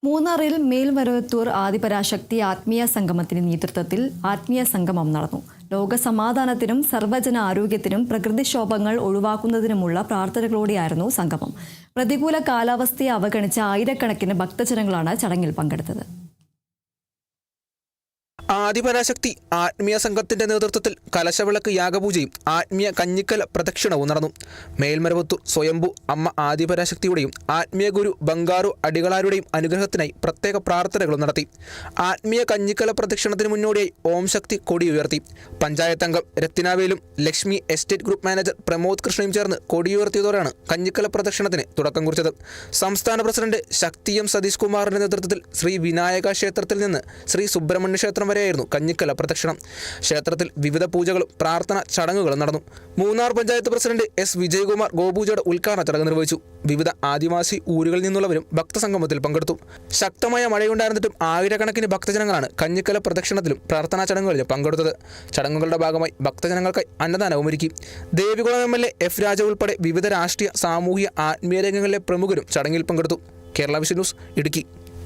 മൂന്നാറിൽ മേൽമരുവത്തൂർ ആദിപരാശക്തി ആത്മീയ സംഗമത്തിന് നേതൃത്വത്തിൽ ആത്മീയ സംഗമം നടന്നു. ലോക സമാധാനത്തിനും സർവ്വജന ആരോഗ്യത്തിനും പ്രകൃതിക്ഷോഭങ്ങൾ ഒഴിവാക്കുന്നതിനുമുള്ള പ്രാർത്ഥനകളോടെയായിരുന്നു സംഗമം. പ്രതികൂല കാലാവസ്ഥയെ അവഗണിച്ച ആയിരക്കണക്കിന് ഭക്തജനങ്ങളാണ് ചടങ്ങിൽ പങ്കെടുത്തത്. ആദിപരാശക്തി ആത്മീയ സംഘത്തിന്റെ നേതൃത്വത്തിൽ കലശവിളക്ക് യാഗപൂജയും ആത്മീയ കഞ്ഞിക്കൽ പ്രദക്ഷിണവും നടന്നു. മേൽമരുവത്തൂർ സ്വയംഭു അമ്മ ആദിപരാശക്തിയുടെയും ആത്മീയ ഗുരു ബംഗാറു അടികളാരുടെയും അനുഗ്രഹത്തിനായി പ്രത്യേക പ്രാർത്ഥനകളും നടത്തി. ആത്മീയ കഞ്ഞിക്കല പ്രദക്ഷിണത്തിന് മുന്നോടിയായി ഓം ശക്തി കൊടി ഉയർത്തി. പഞ്ചായത്ത് അംഗം രത്തിനാവേലും Lakshmi estate group manager Pramod കൃഷ്ണയും ചേർന്ന് കൊടിയുയർത്തിയതോടെയാണ് കഞ്ഞിക്കല പ്രദക്ഷിണത്തിന് തുടക്കം കുറിച്ചത്. സംസ്ഥാന പ്രസിഡന്റ് ശക്തി എം സതീഷ് കുമാറിന്റെ നേതൃത്വത്തിൽ ശ്രീ വിനായക ക്ഷേത്രത്തിൽ നിന്ന് ശ്രീ സുബ്രഹ്മണ്യ ക്ഷേത്രം വരെയായിരുന്നു കഞ്ഞിക്കല പ്രദക്ഷിണം. ക്ഷേത്രത്തിൽ വിവിധ പൂജകളും പ്രാർത്ഥന ചടങ്ങുകളും നടന്നു. മൂന്നാർ പഞ്ചായത്ത് പ്രസിഡന്റ് എസ് വിജയകുമാർ ഗോപൂജയുടെ ഉദ്ഘാടന ചടങ്ങ് നിർവഹിച്ചു. വിവിധ ആദിവാസി ഊരുകളിൽ നിന്നുള്ളവരും ഭക്തസംഗമത്തിൽ പങ്കെടുത്തു. ശക്തമായ മഴയുണ്ടായിരുന്നിട്ടും ആയിരക്കണക്കിന് ഭക്തജനങ്ങളാണ് കഞ്ഞിക്കല പ്രദക്ഷിണത്തിലും പ്രാർത്ഥനാ ചടങ്ങുകളിലും പങ്കെടുത്തത്. ചടങ്ങുകളുടെ ഭാഗമായി ഭക്തജനങ്ങൾക്കായി അന്നദാനവും ഒരുക്കി. ദേവികുളം എം.എൽ.എ. എഫ് രാജ ഉൾപ്പെടെ വിവിധ രാഷ്ട്രീയ സാമൂഹിക ആത്മീയ രംഗങ്ങളിലെ പ്രമുഖരും ചടങ്ങിൽ പങ്കെടുത്തു. Kerala vision news, Idukki.